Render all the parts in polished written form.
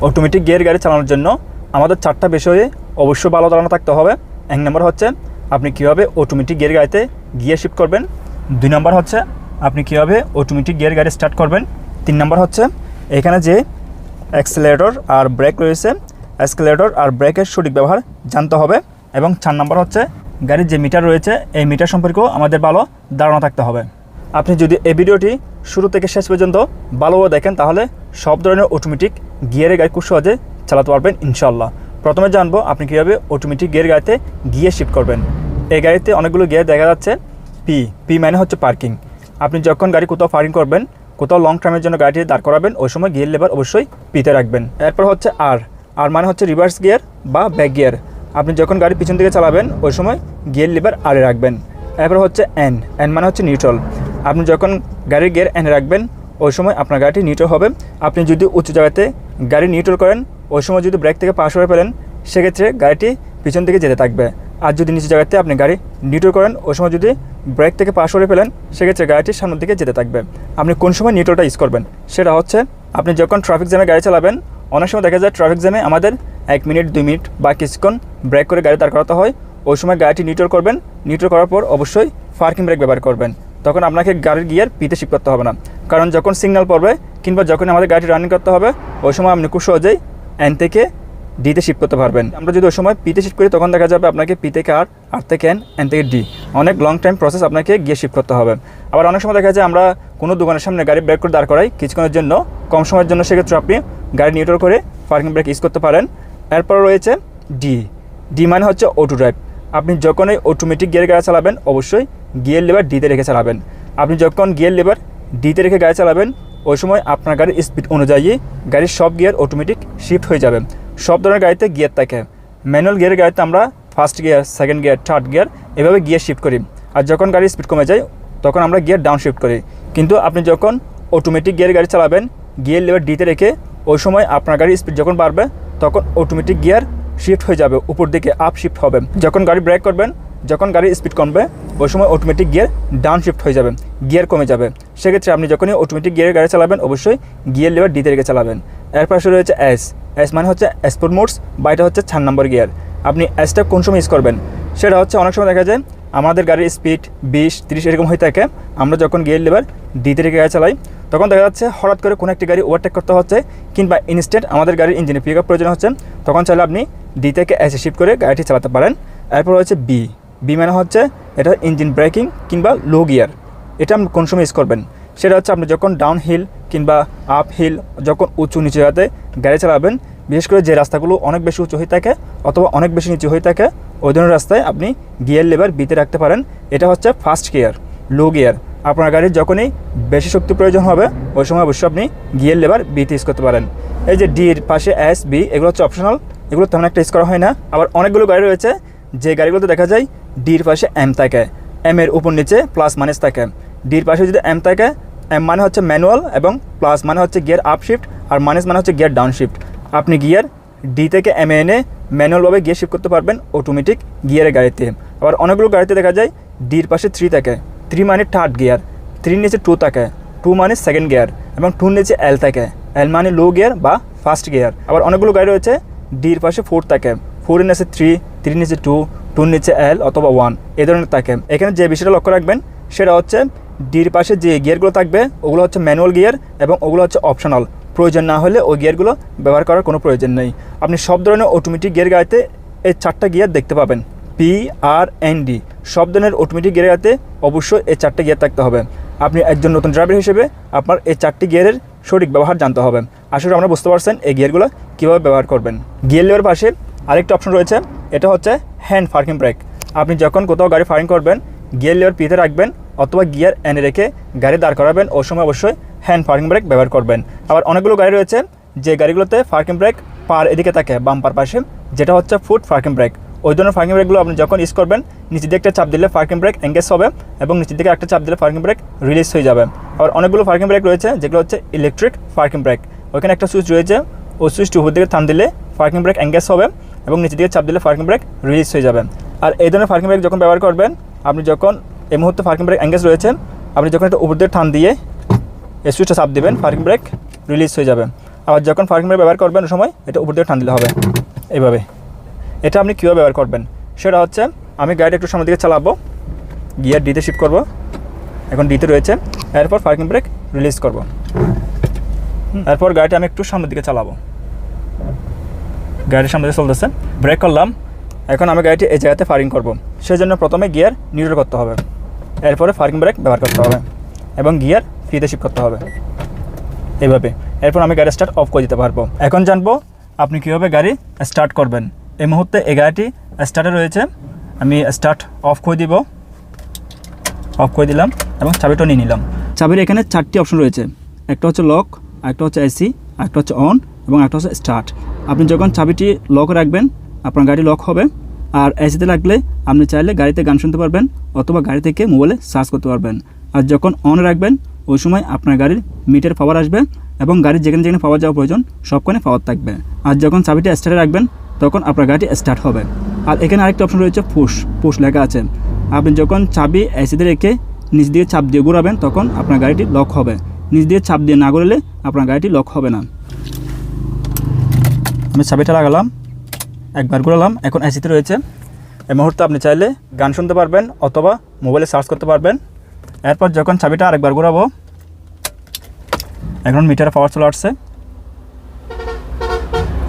Automatic gear গাড়ি চালানোর জন্য আমাদের 4টা বিষয়ে অবশ্যই ভালো ধারণা থাকতে হবে। 1 নম্বর হচ্ছে আপনি কীভাবে অটোমেটিক গিয়ার গাড়িতে গিয়ার শিফট করবেন। 2 নম্বর হচ্ছে আপনি কীভাবে অটোমেটিক গিয়ার গাড়ি স্টার্ট করবেন। 3 নম্বর হচ্ছে এখানে যে অ্যাক্সেলারেটর আর ব্রেক রয়েছে, অ্যাক্সেলারেটর আর ব্রেকের সঠিক ব্যবহার জানতে হবে। এবং 4 নম্বর হচ্ছে গাড়ির যে মিটার রয়েছে এই মিটার সম্পর্কেও আমাদের ভালো ধারণা থাকতে হবে। আপনি যদি এই ভিডিওটি শুরু থেকে শেষ পর্যন্ত ভালোভাবে দেখেন তাহলে সব ধরনের অটোমেটিক গিয়ারের গাড়ি খুব সহজে চালাতে পারবেন ইনশাআল্লাহ। প্রথমে জানবো আপনি কীভাবে অটোমেটিক গিয়ার গাড়িতে গিয়ার শিফট করবেন। এই গাড়িতে অনেকগুলো গিয়ার দেখা যাচ্ছে। পি মানে হচ্ছে পার্কিং। আপনি যখন গাড়ি কোথাও পার্কিং করবেন, কোথাও লং টাইমের জন্য গাড়িটি দাঁড় করাবেন, ওই সময় গিয়ার লেভার অবশ্যই পিতে রাখবেন। এরপর হচ্ছে আর মানে হচ্ছে রিভার্স গিয়ার বা ব্যাক গিয়ার। আপনি যখন গাড়ি পিছন দিকে চালাবেন ওই সময় গিয়ার লিভার আরে রাখবেন। এরপর হচ্ছে এন মানে হচ্ছে নিউট্রাল। আপনি যখন গাড়ির গিয়ার এনে রাখবেন ওই সময় আপনার গাড়িটি নিউট্রাল হবে। আপনি যদি উঁচু জায়গাতে গাড়ি নিউট্রাল করেন ওই সময় যদি ব্রেক থেকে পাশ হয়ে ফেলেন সেক্ষেত্রে গাড়িটি পিছন দিকে যেতে থাকবে। আর যদি নিচু জায়গাতে আপনি গাড়ি নিউট্রাল করেন ওই সময় যদি ব্রেক থেকে পাশ হয়ে ফেলেন সেক্ষেত্রে গাড়িটি সামনের দিকে যেতে থাকবে। আপনি কোন সময় নিউট্রালটা ইউজ করবেন সেটা হচ্ছে আপনি যখন ট্রাফিক জ্যামে গাড়ি চালাবেন, অনেক সময় দেখা যায় ট্রাফিক জ্যামে আমাদের 1 মিনিট 2 মিনিট বা কিছুক্ষণ ব্রেক করে গাড়ি দাঁড় করাতে হয়। ওই সময় গাড়িটি নিউট্রাল করবেন। নিউট্রাল করার পর অবশ্যই পার্কিং ব্রেক ব্যবহার করবেন। তখন আপনাকে গাড়ির গিয়ার পিতে শিফট করতে হবে না, কারণ যখন সিগন্যাল পড়বে কিংবা যখন আমাদের গাড়িটি রানিং করতে হবে ওই সময় আপনি খুব সহজেই এন থেকে ডিতে শিফট করতে পারবেন। আমরা যদি ওই সময় পিতে শিফট করি তখন দেখা যাবে আপনাকে পি থেকে আর থেকে এন থেকে ডি, অনেক লং টাইম প্রসেস আপনাকে গিয়ে শিফট করতে হবে। আবার অনেক সময় দেখা যায় আমরা কোনো দোকানের সামনে গাড়ি ব্রেক করে দাঁড় করাই কিছুক্ষণের জন্য, কম সময়ের জন্য, সেক্ষেত্রে আপনি গাড়ি নিউট্রাল করে পার্কিং ব্রেক ইউজ করতে পারেন। এরপর রয়েছে ডি মানে হচ্ছে অটো ড্রাইভ। আপনি যখনই অটোমেটিক গিয়ার গাড়ি চালাবেন অবশ্যই গিয়ার লেভার ডিতে রেখে চালাবেন। আপনি যখন গিয়ার লেভার ডিতে রেখে গাড়ি চালাবেন ওই সময় আপনার গাড়ির স্পিড অনুযায়ী গাড়ির সব গিয়ার অটোমেটিক শিফট হয়ে যাবে। সব ধরনের গাড়িতে গিয়ার থাকে। ম্যানুয়াল গিয়ারের গাড়িতে আমরা first gear, second gear, third gear এভাবে গিয়ার শিফট করি। আর যখন গাড়ির স্পিড কমে যায় তখন আমরা গিয়ার ডাউন শিফট করি। কিন্তু আপনি যখন অটোমেটিক গিয়ার গাড়ি চালাবেন গিয়ার লেভার ডিতে রেখে ওই সময় আপনার গাড়ির স্পিড যখন বাড়বে তখন অটোমেটিক গিয়ার শিফট হয়ে যাবে, উপর দিকে আপ শিফট হবে। যখন গাড়ি ব্রেক করবেন, যখন গাড়ির স্পিড কমবে ওই সময় অটোমেটিক গিয়ার ডাউন শিফট হয়ে যাবে, গিয়ার কমে যাবে। সেক্ষেত্রে আপনি যখনই অটোমেটিক গিয়ারের গাড়ি চালাবেন অবশ্যই গিয়ার লেভার ডিতে রেখে চালাবেন। এরপর শুরু হয়েছে এস মানে হচ্ছে স্পোর্ট মোডস বা এটা হচ্ছে 4 নম্বর গিয়ার। আপনি এসটা কোন সময় ইউজ করবেন সেটা হচ্ছে অনেক সময় দেখা যায় আমাদের গাড়ির স্পিড 20-30 এরকম হয়ে থাকে। আমরা যখন গিয়ার লেভার ডিতে রেখে গাড়ি চালাই তখন দেখা যাচ্ছে হঠাৎ করে কোনো একটি গাড়ি ওভারটেক করতে হচ্ছে কিংবা ইনস্ট্যান্ট আমাদের গাড়ির ইঞ্জিনে পিক আপ প্রয়োজন হচ্ছে, তখন চাইলে আপনি ডি থেকে এসে শিফট করে গাড়িটি চালাতে পারেন। এরপর হচ্ছে বি মানে হচ্ছে এটা ইঞ্জিন ব্রেকিং কিংবা লো গিয়ার। এটা আপনি কোন সময় ইউজ করবেন সেটা হচ্ছে আপনি যখন ডাউন হিল কিংবা আপ হিল, যখন উঁচু নিচু জায়গাতে গাড়ি চালাবেন, বিশেষ করে যে রাস্তাগুলো অনেক বেশি উঁচু হয়ে থাকে অথবা অনেক বেশি নিচু হয়ে থাকে ওই ধরনের রাস্তায় আপনি গিয়ার লেভার বিতে রাখতে পারেন। এটা হচ্ছে ফার্স্ট গিয়ার, লো গিয়ার। আপনার গাড়ির যখনই বেশি শক্তি প্রয়োজন হবে ওই সময় অবশ্যই আপনি গিয়ার লেভার বিতে ইউজ করতে পারেন। এই যে ডির পাশে এস বি এগুলো হচ্ছে অপশনাল, এগুলো তেমন একটা ইউজ করা হয় না। আবার অনেকগুলো গাড়ি রয়েছে যে গাড়িগুলোতে দেখা যায় ডির পাশে এম থাকে, এম এর উপর নিচে প্লাস মাইনাস থাকে। ডির পাশে যদি এম থাকে, এম মানে হচ্ছে ম্যানুয়াল এবং প্লাস মানে হচ্ছে গিয়ার আপ শিফট আর মাইনাস মানে হচ্ছে গিয়ার ডাউন শিফট। আপনি গিয়ার ডি থেকে এম এনে ম্যানুয়ালভাবে গিয়ার শিফট করতে পারবেন অটোমেটিক গিয়ারের গাড়িতে। আবার অনেকগুলো গাড়িতে দেখা যায় ডির পাশে 3 থাকে, 3 মানে থার্ড গিয়ার, 3 নিচে 2 থাকে, 2 মানে সেকেন্ড গিয়ার এবং 2 নিচে এল থাকে, এল মানে লো গিয়ার বা ফার্স্ট গিয়ার। আবার অনেকগুলো গাড়ি রয়েছে ডির পাশে 4 থাকে, 4 এর নিচে 3, 3 নিচে 2, 2 নিচে এল অথবা 1 এই ধরনের থাকে। এখানে যে বিষয়টা লক্ষ্য রাখবেন সেটা হচ্ছে ডির পাশে যে গিয়ারগুলো থাকবে ওগুলো হচ্ছে ম্যানুয়াল গিয়ার এবং ওগুলো হচ্ছে অপশনাল। প্রয়োজন না হলে ওই গিয়ারগুলো ব্যবহার করার কোনো প্রয়োজন নেই। আপনি সব ধরনের অটোমেটিক গিয়ার গাড়িতে এই 4টা গিয়ার দেখতে পাবেন, PRND। সব ধরনের অটোমেটিক গিয়ার গাড়িতে অবশ্যই এই 4টা গিয়ার থাকতে হবে। আপনি একজন নতুন ড্রাইভার হিসেবে আপনার এই 4টি গিয়ারের সঠিক ব্যবহার জানতে হবে। আশা করি আমরা বুঝতে পারছেন এই গিয়ারগুলো কীভাবে ব্যবহার করবেন। গিয়ার লেভার পাশে আরেকটা অপশন রয়েছে, এটা হচ্ছে হ্যান্ড পার্কিং ব্রেক। আপনি যখন কোথাও গাড়ি পার্কিং করবেন গিয়ার লেভার পিতে রাখবেন অথবা গিয়ার এনে রেখে গাড়ি দাঁড় করাবেন ওই সময় অবশ্যই হ্যান্ড পার্কিং ব্রেক ব্যবহার করবেন। আবার অনেকগুলো গাড়ি রয়েছে যে গাড়িগুলোতে পার্কিং ব্রেক পার এদিকে থাকে বাম্পার পাশে, যেটা হচ্ছে ফুট পার্কিং ব্রেক। ওই ধরনের পার্কিং ব্রেকগুলো আপনি যখন ইউজ করবেন নিচের দিকে একটা চাপ দিলে পার্কিং ব্রেক এঙ্গেজ হবে এবং নিচের দিকে একটা চাপ দিলে পার্কিং ব্রেক রিলিজ হয়ে যাবে। আবার অনেকগুলো পার্কিং ব্রেক রয়েছে যেগুলো হচ্ছে ইলেকট্রিক পার্কিং ব্রেক। ওইখানে একটা সুইচ রয়েছে, ওই সুইচটি উপর দিকে টান দিলে পার্কিং ব্রেক এঙ্গেজ হবে এবং নিচের দিকে চাপ দিলে পার্কিং ব্রেক রিলিজ হয়ে যাবে। আর এই ধরনের পার্কিং ব্রেক যখন ব্যবহার করবেন আপনি যখন এই মুহূর্তে পার্কিং ব্রেক এঙ্গেজ রয়েছে আপনি যখন একটা উপর দিকে টান দিয়ে এই সুইচটা চাপ দেবেন পার্কিং ব্রেক রিলিজ হয়ে যাবে। আবার যখন পার্কিং ব্রেক ব্যবহার করবেন ওই সময় এটা উপর দিয়ে টান দিলে হবে এইভাবে। এটা আপনি কীভাবে ব্যবহার করবেন সেটা হচ্ছে, আমি গাড়িটা একটু সামনের দিকে চালাবো, গিয়ার ডিতে শিফট করব, এখন ডিতে রয়েছে, এরপর পার্কিং ব্রেক রিলিজ করব, এরপর গাড়িটা আমি একটু সামনের দিকে চালাবো, গাড়ির সামনে দিকে চলতেছে, ব্রেক করলাম, এখন আমি গাড়িটি এই জায়গাতে পার্কিং করব, সেই জন্য প্রথমে গিয়ার নিউট্রাল করতে হবে, এরপরে পার্কিং ব্রেক ব্যবহার করতে হবে এবং গিয়ার ফ্রিতে শিফট করতে হবে এইভাবে। এরপর আমি গাড়ি স্টার্ট অফ করে দিতে পারবো। এখন জানবো আপনি কীভাবে গাড়ি স্টার্ট করবেন। এই মুহূর্তে এই গাড়িটি স্টার্টে রয়েছে, আমি স্টার্ট অফ করে দিব, অফ করে দিলাম এবং চাবিটা নিয়ে নিলাম। চাবির এখানে 4টি অপশন রয়েছে, একটা হচ্ছে লক, একটা হচ্ছে এসি, একটা হচ্ছে অন এবং একটা হচ্ছে স্টার্ট। আপনি যখন চাবিটি লক রাখবেন আপনার গাড়ি লক হবে, আর এসিতে লাগলে আপনি চাইলে গাড়িতে গান শুনতে পারবেন অথবা গাড়ি থেকে মোবাইলে সার্চ করতে পারবেন। আর যখন অন রাখবেন ওই সময় আপনার গাড়ির মিটার পাওয়ার আসবে এবং গাড়ির যেখানে যেখানে পাওয়ার যাওয়া প্রয়োজন সবখানে পাওয়ার থাকবে। আর যখন চাবিটি স্টার্টে রাখবেন তখন আপনার গাড়িটি স্টার্ট হবে। আর এখানে আরেকটা অপশন রয়েছে পুশ লেখা আছে, আপনি যখন চাবি এসিতে রেখে নিচ দিয়ে চাপ দিয়ে ঘোরাবেন তখন আপনার গাড়িটি লক হবে, নিচ দিয়ে চাপ দিয়ে না ঘোরালে আপনার গাড়িটি লক হবে না। আমি চাবিটা লাগালাম, একবার ঘোরালাম, এখন এসিতে রয়েছে। এই মুহূর্তে আপনি চাইলে গান শুনতে পারবেন অথবা মোবাইলে সার্চ করতে পারবেন। এরপর যখন চাবিটা আরেকবার ঘোরাবো, এখন মিটারে পাওয়ার চলে আসছে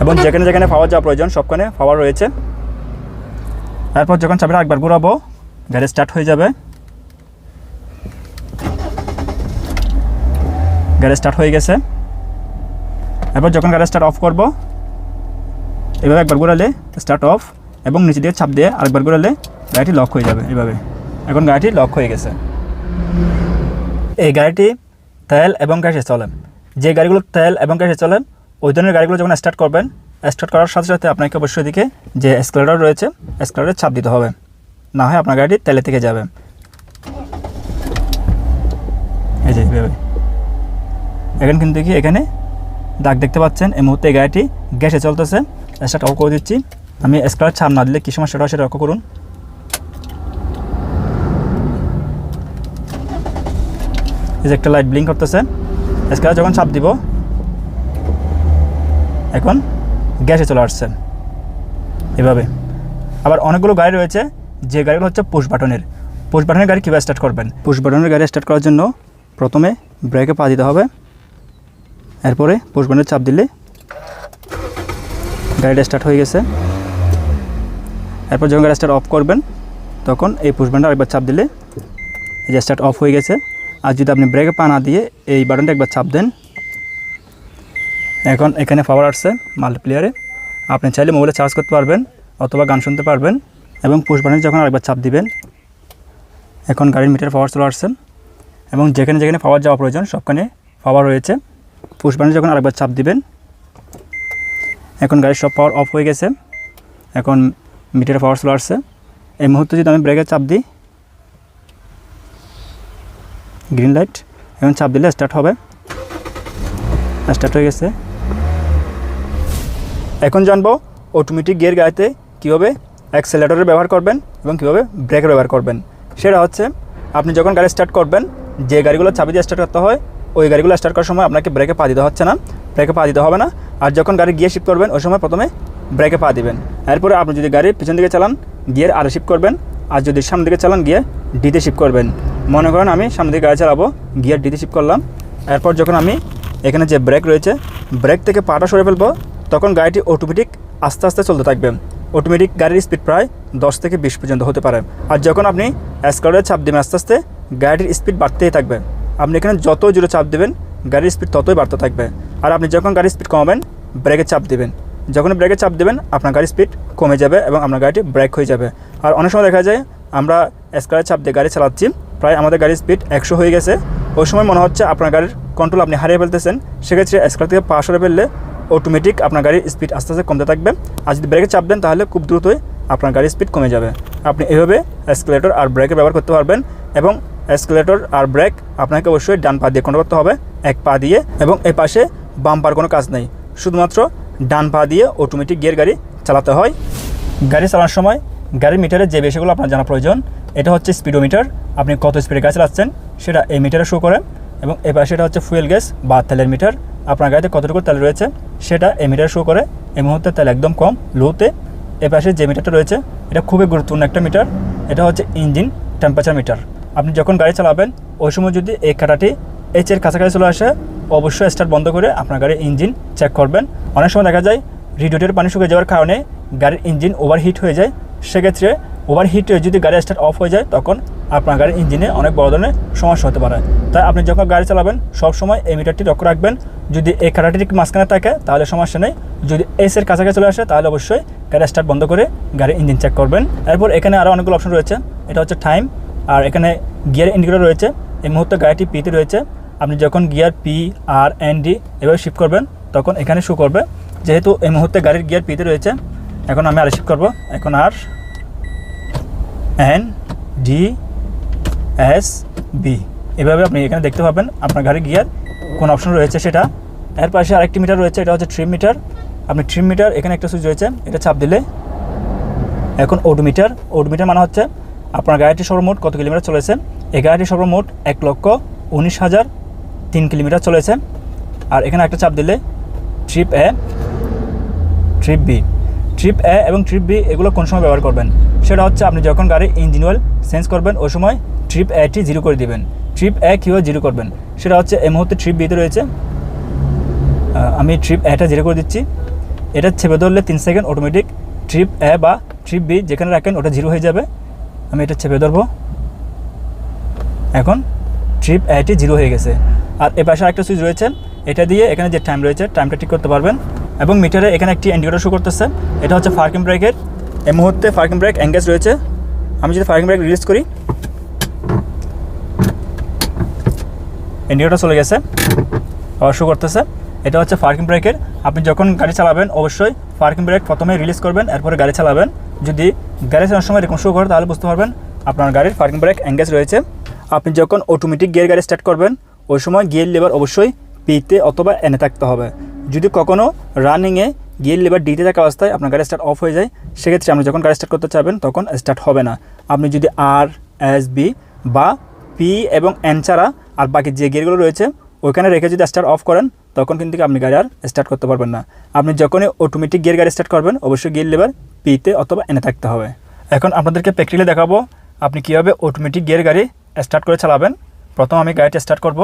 এবং যেখানে যেখানে পাওয়ার যাওয়া প্রয়োজন সবখানে পাওয়ার রয়েছে। এরপর যখন চাবিটা আরেকবার ঘোরাবো গাড়ি স্টার্ট হয়ে যাবে, গাড়ি স্টার্ট হয়ে গেছে। এরপর যখন গাড়ি স্টার্ট অফ করব এভাবে একবার ঘোরালে স্টার্ট অফ এবং নিচে দিয়ে চাপ দিয়ে আরেকবার ঘোরালে গাড়িটি লক হয়ে যাবে এইভাবে। এখন গাড়িটি লক হয়ে গেছে। এই গাড়িটি তেল এবং গ্যাসে চলে। যে গাড়িগুলো তেল এবং গ্যাসে চলে ওই ধরনের গাড়িগুলো যখন স্টার্ট করবেন, স্টার্ট করার সাথে সাথে আপনাকে অবশ্যই দিকে যে এক্সেলারেটর রয়েছে এক্সেলারেটরে চাপ দিতে হবে, না হয় আপনার গাড়িটি তেলে থেকে যাবে। এই যে এইভাবে। এখন কিন্তু কি এখানে দাগ দেখতে পাচ্ছেন, এই মুহূর্তে এই গাড়িটি গ্যাসে চলতেছে। স্টার্ট অফ করে দিচ্ছি। আমি এক্সেলারেটর চাপ না দিলে কী সমস্যাটা হয় সেটা লক্ষ্য করুন। এই যে একটা লাইট ব্লিঙ্ক করতেছে। এক্সেলারেটর যখন চাপ দিব এখন গ্যাসে চলে আসছে এভাবে। আবার অনেকগুলো গাড়ি রয়েছে যে গাড়িগুলো হচ্ছে পুশ বাটনের গাড়ি কীভাবে স্টার্ট করবেন। পুশ বাটনের গাড়ি স্টার্ট করার জন্য প্রথমে ব্রেকে পা দিতে হবে, এরপরে পুশ বাটনের চাপ দিলে গাড়িটা স্টার্ট হয়ে গেছে। এরপর যখন গাড়ি স্টার্ট অফ করবেন তখন এই পুশ বাটনটা আরেকবার চাপ দিলে এই যে স্টার্ট অফ হয়ে গেছে। আর যদি আপনি ব্রেকে পা না দিয়ে এই বাটনটা একবার চাপ দেন, এখন এখানে পাওয়ার আসছে মাল্টিপ্লেয়ারে, আপনি চাইলে মোবাইলে চার্জ করতে পারবেন অথবা গান শুনতে পারবেন। এবং পুশ বাটনে যখন আরেকবার চাপ দিবেন এখন গাড়ির মিটার পাওয়ার চলে আসছে এবং যেখানে যেখানে পাওয়ার যাওয়া প্রয়োজন সবখানে পাওয়ার রয়েছে। পুশ বাটনে যখন আরেকবার চাপ দিবেন এখন গাড়ির সব পাওয়ার অফ হয়ে গেছে, এখন মিটারে পাওয়ার চলে আসছে। এই মুহূর্তে যদি আমি ব্রেকে চাপ দিই গ্রিন লাইট, এখন চাপ দিলে স্টার্ট হবে, স্টার্ট হয়ে গেছে। এখন জানবো অটোমেটিক গিয়ার গাড়িতে কীভাবে অ্যাক্সেলেটরের ব্যবহার করবেন এবং কীভাবে ব্রেকের ব্যবহার করবেন। সেটা হচ্ছে আপনি যখন গাড়ি স্টার্ট করবেন যে গাড়িগুলো চাবি দিয়ে স্টার্ট করতে হয় ওই গাড়িগুলো স্টার্ট করার সময় আপনাকে ব্রেকে পা দিতে হচ্ছে না, ব্রেকে পা দিতে হবে না। আর যখন গাড়ি গিয়ার শিফট করবেন ওই সময় প্রথমে ব্রেকে পা দিবেন। এরপরে আপনি যদি গাড়ির পিছন দিকে চালান গিয়ার আর শিফট করবেন, আর যদি সামনের দিকে চালান গিয়ার ডিতে শিফট করবেন। মনে করেন আমি সামনের দিকে গাড়ি চালাবো, গিয়ার ডিতে শিফট করলাম। এরপর যখন আমি এখানে যে ব্রেক রয়েছে ব্রেক থেকে পাটা সরে ফেলবো তখন গাড়িটি অটোমেটিক আস্তে আস্তে চলতে থাকবে। অটোমেটিক গাড়ির স্পিড প্রায় 10 থেকে 20 পর্যন্ত হতে পারে। আর যখন আপনি এক্সেলারেটরে চাপ দেবেন আস্তে আস্তে গাড়ির স্পিড বাড়তেই থাকবে। আপনি এখানে যত জোরে চাপ দেবেন গাড়ির স্পিড ততই বাড়তে থাকবে। আর আপনি যখন গাড়ির স্পিড কমাবেন ব্রেকে চাপ দেবেন, যখন ব্রেকে চাপ দেবেন আপনার গাড়ির স্পিড কমে যাবে এবং আপনার গাড়িটি ব্রেক হয়ে যাবে। আর অনেক সময় দেখা যায় আমরা এক্সেলারেটরে চাপ দিয়ে গাড়ি চালাচ্ছি, প্রায় আমাদের গাড়ির স্পিড 100 হয়ে গেছে, ওই সময় মনে হচ্ছে আপনার গাড়ির কন্ট্রোল আপনি হারিয়ে ফেলতেছেন। সেক্ষেত্রে এক্সেলারেটর থেকে পা সরে ফেললে অটোমেটিক আপনার গাড়ির স্পিড আস্তে আস্তে কমতে থাকবে। আর যদি ব্রেকে চাপ দেন তাহলে খুব দ্রুতই আপনার গাড়ির স্পিড কমে যাবে। আপনি এভাবে এক্সেলারেটর আর ব্রেকের ব্যবহার করতে পারবেন। এবং এক্সেলারেটর আর ব্রেক আপনাকে অবশ্যই ডান পা দিয়ে কন্ট্রোল করতে হবে, এক পা দিয়ে, এবং এই পাশে বাম পার কোনো কাজ নেই, শুধুমাত্র ডান পা দিয়ে অটোমেটিক গিয়ার গাড়ি চালাতে হয়। গাড়ি চালানোর সময় গাড়ির মিটারের যে বিষয়গুলো আপনার জানা প্রয়োজন, এটা হচ্ছে স্পিডোমিটার, আপনি কত স্পিডে গাড়ি চালাচ্ছেন সেটা এই মিটারে শো করে, এবং এই পাশে এটা হচ্ছে ফুয়েল গ্যাস বা তেলের মিটার, আপনার গাড়িতে কতটুকু তেল রয়েছে সেটা এই মিটার শো করে। এই মুহূর্তে তেল একদম কম, লোতে। এ পাশে যে মিটারটা রয়েছে এটা খুবই গুরুত্বপূর্ণ একটা মিটার, এটা হচ্ছে ইঞ্জিন টেম্পারেচার মিটার। আপনি যখন গাড়ি চালাবেন ওই সময় যদি এই কাঁটাটি এইচের কাছাকাছি চলে আসে, অবশ্যই স্টার্ট বন্ধ করে আপনার গাড়ির ইঞ্জিন চেক করবেন। অনেক সময় দেখা যায় রেডিয়েটরের পানি শুকিয়ে যাওয়ার কারণে গাড়ির ইঞ্জিন ওভারহিট হয়ে যায়। সেক্ষেত্রে ওভারহিট হয়ে যদি গাড়ি স্টার্ট অফ হয়ে যায় তখন আপনার গাড়ির ইঞ্জিনে অনেক বড় ধরনের সমস্যা হতে পারে। তাই আপনি যখন গাড়ি চালাবেন সবসময় এই মিটারটি লক্ষ্য রাখবেন। যদি এই কাঁটাটি মাঝখানে থাকে তাহলে সমস্যা নেই, যদি এসের কাছাকাছি চলে আসে তাহলে অবশ্যই গাড়ি স্টার্ট বন্ধ করে গাড়ির ইঞ্জিন চেক করবেন। এরপর এখানে আরও অনেকগুলো অপশন রয়েছে, এটা হচ্ছে টাইম, আর এখানে গিয়ার ইন্ডিকেটর রয়েছে। এই মুহূর্তে গাড়িটি পিতে রয়েছে, আপনি যখন gear P R N D এভাবে শিফট করবেন তখন এখানে শো করবে। যেহেতু এই মুহূর্তে গাড়ির গিয়ার পিতে রয়েছে, এখন আমি আর শিফট করবো, এখন আর এন ডি এস বি এভাবে আপনি এখানে দেখতে পাবেন আপনার গাড়ির গিয়ার কোন অপশন রয়েছে সেটা। এর পাশে আরেকটি মিটার রয়েছে, এটা হচ্ছে ট্রিম মিটার। আপনি ট্রিম মিটার এখানে একটা সুইচ রয়েছে, এটা চাপ দিলে এখন ওডোমিটার। ওডোমিটার মানে হচ্ছে আপনার গাড়িটি সর্বমোট কত কিলোমিটার চলেছে। এই গাড়িটি সর্বমোট 1,19,003 কিলোমিটার চলেছে। আর এখানে একটা চাপ দিলে ট্রিপ এ, ট্রিপ বি। ট্রিপ এ এবং ট্রিপ বি এগুলো কোন সময় ব্যবহার করবেন সেটা হচ্ছে আপনি যখন গাড়ির ইঞ্জিন অয়েল চেঞ্জ করবেন ওই সময় ট্রিপ এটি 0 করে দিবেন। ট্রিপ এ কীভাবে 0 করবেন সেটা হচ্ছে এই মুহূর্তে ট্রিপ বিতে রয়েছে, আমি ট্রিপ এটা 0 করে দিচ্ছি। এটা চেপে ধরলে 3 সেকেন্ড অটোমেটিক ট্রিপ এ বা ট্রিপ বি যেখানে রাখেন ওটা 0 হয়ে যাবে। আমি এটা চেপে ধরবো, এখন ট্রিপ এটি 0 হয়ে গেছে। আর এ পাশে একটা সুইচ রয়েছে, এটা দিয়ে এখানে যে টাইম রয়েছে টাইমটা ঠিক করতে পারবেন। এবং মিটারে এখানে একটি ইন্ডিকেটর শো করতেছে, এটা হচ্ছে পার্কিং ব্রেকের। এই মুহূর্তে পার্কিং ব্রেক এঙ্গেজ রয়েছে। আমি যদি পার্কিং ব্রেক রিলিজ করি ইন্ডিকেটর চলে গেছে, আবার শো করতেছে। এটা হচ্ছে পার্কিং ব্রেকের। আপনি যখন গাড়ি চালাবেন অবশ্যই পার্কিং ব্রেক প্রথমে রিলিজ করবেন, এরপরে গাড়ি চালাবেন। যদি গাড়ি চালানোর সময় এরকম শো করে তাহলে বুঝতে পারবেন আপনার গাড়ির পার্কিং ব্রেক এঙ্গেজ রয়েছে। আপনি যখন অটোমেটিক গিয়ার গাড়ি স্টার্ট করবেন ওই সময় গিয়ার লিভার অবশ্যই পিতে অথবা এনে থাকতে হবে। যদি কখনো রানিংয়ে গিয়ার লিভার ডিতে থাকা অবস্থায় আপনার গাড়ি স্টার্ট অফ হয়ে যায়, সেক্ষেত্রে আপনি যখন গাড়ি স্টার্ট করতে চাবেন তখন স্টার্ট হবে না। আপনি যদি আর এস বি বা পি এবং এন ছাড়া আর বাকি যে গিয়ারগুলো রয়েছে ওইখানে রেখে যদি স্টার্ট অফ করেন তখন কিন্তু আপনি গাড়ি আর স্টার্ট করতে পারবেন না। আপনি যখনই অটোমেটিক গিয়ার গাড়ি স্টার্ট করবেন অবশ্যই গিয়ার লিভার পিতে অথবা এনে থাকতে হবে। এখন আপনাদেরকে প্র্যাকটিক্যালি দেখাবো আপনি কীভাবে অটোমেটিক গিয়ার গাড়ি স্টার্ট করে চালাবেন। প্রথম আমি গাড়িটা স্টার্ট করব,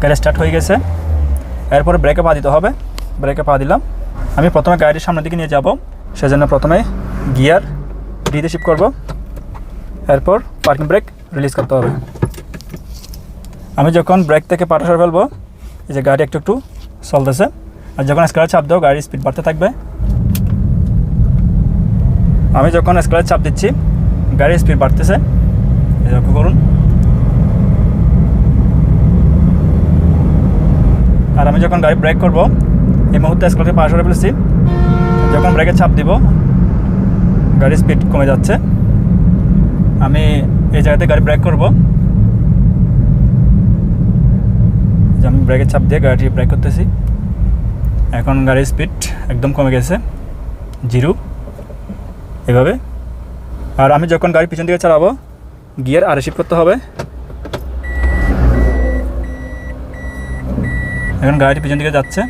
গাড়ি স্টার্ট হয়ে গেছে। এরপরে ব্রেকে পা দিতে হবে, ব্রেকে পা দিলাম। আমি প্রথমে গাড়ির সামনের দিকে নিয়ে যাব, সেজন্য প্রথমে গিয়ার ডিতে শিফট করব, এরপর পার্কিং ব্রেক রিলিজ করতে হবে। আমি যখন ব্রেক থেকে পাটা সরে ফেলবো এই যে গাড়ি একটু একটু চলতেছে, আর যখন স্ক্রাচ চাপ দেবো গাড়ির স্পিড বাড়তে থাকবে। আমি যখন স্ক্রাচ চাপ দিচ্ছি গাড়ির স্পিড বাড়তেছে, লক্ষ্য করুন। আর আমি যখন গাড়ি ব্রেক করব এই মুহূর্তে স্ক্রাচে পা সরে ফেলেছি, যখন ব্রেকে চাপ দিব গাড়ির স্পিড কমে যাচ্ছে। আমি এই জায়গাতে গাড়ি ব্রেক করব, আমি ব্রেকের চাপ দিয়ে গাড়িটি ব্রেক করতেছি। এখন গাড়ির স্পিড একদম কমে গেছে, 0 এভাবে। আর আমি যখন গাড়ি পিছন দিকে চালাবো গিয়ার আর শিফট করতে হবে। এখন গাড়িটি পিছন দিকে যাচ্ছে,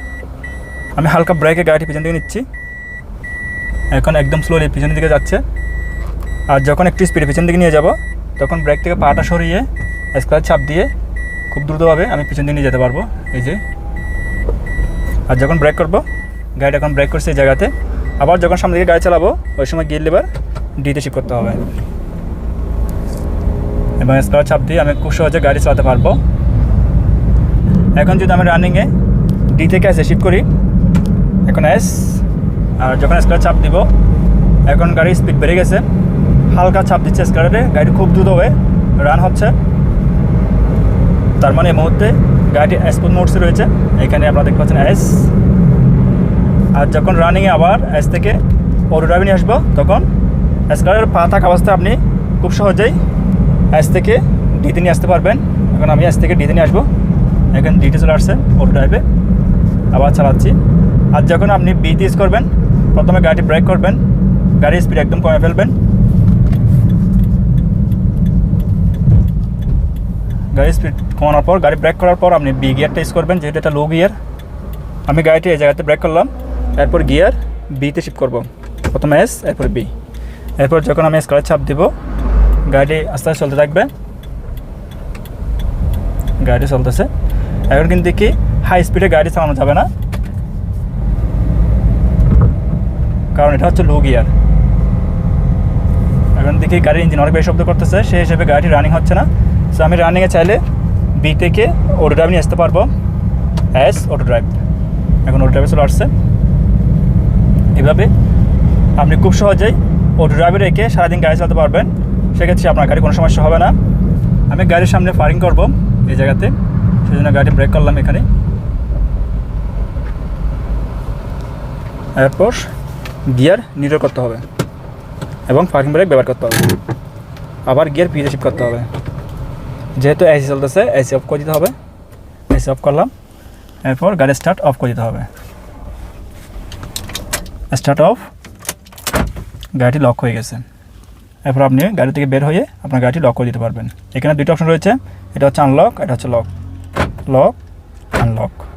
আমি হালকা ব্রেকে গাড়িটি পিছন দিকে নিচ্ছি, এখন একদম স্লোলি পিছনের দিকে যাচ্ছে। আর যখন একটু স্পিডে পিছন দিকে নিয়ে যাব তখন ব্রেক থেকে পাটা সরিয়ে স্ক্রাচ চাপ দিয়ে খুব দ্রুতভাবে আমি পিছন দিকে নিয়ে যেতে পারবো, এই যে। আর যখন ব্রেক করব গাড়িটা এখন ব্রেক করছে এই জায়গাতে, আবার যখন সামনে দিকে গাড়ি চালাবো ওই সময় গিয়ার লিভার ডিতে শিফট করতে হবে এবং স্ক্রাচ চাপ দিয়ে আমি খুব সহজে গাড়ি চালাতে পারবো। এখন যদি আমি রানিংয়ে ডি থেকে এসে শিফট করি, এখন এস, আর যখন স্ক্রাচ চাপ দিব এখন গাড়ির স্পিড বেড়ে গেছে, হালকা চাপ দিচ্ছে স্ক্রাচে, গাড়ি খুব দ্রুত হয়ে রান হচ্ছে। তার মানে এই মুহূর্তে গাড়িটি স্মুথ মোডসে রয়েছে, এখানে আপনারা দেখতে পাচ্ছেন এস। আর যখন রানিংয়ে আবার এস থেকে অটো ড্রাইভে নিয়ে আসবো তখন স্ক্রাচের পা থাকা অবস্থায় আপনি খুব সহজেই এস থেকে ডিতে নিয়ে আসতে পারবেন। এখন আমি এস থেকে ডিতে নিয়ে আসবো, এখন ডিতে চলে আসছে অটো ড্রাইভে, আবার চালাচ্ছি। আর যখন আপনি বিতে ইউজ করবেন প্রথমে গাড়িটি ব্রেক করবেন, গাড়ির স্পিড একদম কমে ফেলবেন। গাড়ি স্পিড কমানোর পর গাড়ি ব্রেক করার পর আপনি বি গিয়ারটা ইউজ করবেন, যেহেতু এটা লো গিয়ার। আমি গাড়িটি এই জায়গাতে ব্রেক করলাম, এরপর গিয়ার বিতে শিফট করব, প্রথমে এস এরপর বি। এরপর যখন আমি স্ক্রাচ চাপ দিব, গাড়িটি আস্তে আস্তে চলতে থাকবে। গাড়ি চলতেছে। এখন কিন্তু কি হাই স্পিডে গাড়ি চালানো যাবে না, কারণ এটা হচ্ছে লো গিয়ার। এখন দেখি গাড়ির ইঞ্জিন অনেক বেশি শব্দ করতেছে, সেই হিসেবে গাড়িটি রানিং হচ্ছে না। সো আমি রানিংয়ে চাইলে বি থেকে অটো ড্রাইভ নিয়ে আসতে পারবো, এস অটো ড্রাইভ। এখন অটো ড্রাইভে চলে আসছে। এভাবে আপনি খুব সহজেই অটো ড্রাইভে রেখে সারাদিন গাড়ি চালাতে পারবেন, সেক্ষেত্রে আপনার গাড়ি কোনো সমস্যা হবে না। আমি গাড়ির সামনে ফায়ারিং করব এই জায়গাতে, সেই জন্য গাড়ি ব্রেক করলাম এখানে। এরপর গিয়ার নিউট্রাল করতে হবে এবং পার্কিং ব্রেক ব্যবহার করতে হবে। আবার গিয়ার পিতে শিফট করতে হবে। যেহেতু এসি চলতেছে, এসি অফ করে দিতে হবে। এসি অফ করলাম, এরপর গাড়ি স্টার্ট অফ করে দিতে হবে। স্টার্ট অফ, গাড়িটি লক হয়ে গেছে। এরপর আপনি গাড়ি থেকে বের হয়ে আপনার গাড়িটি লক করে দিতে পারবেন। এখানে দুটো অপশন রয়েছে, এটা হচ্ছে আনলক, এটা হচ্ছে লক, লক আনলক।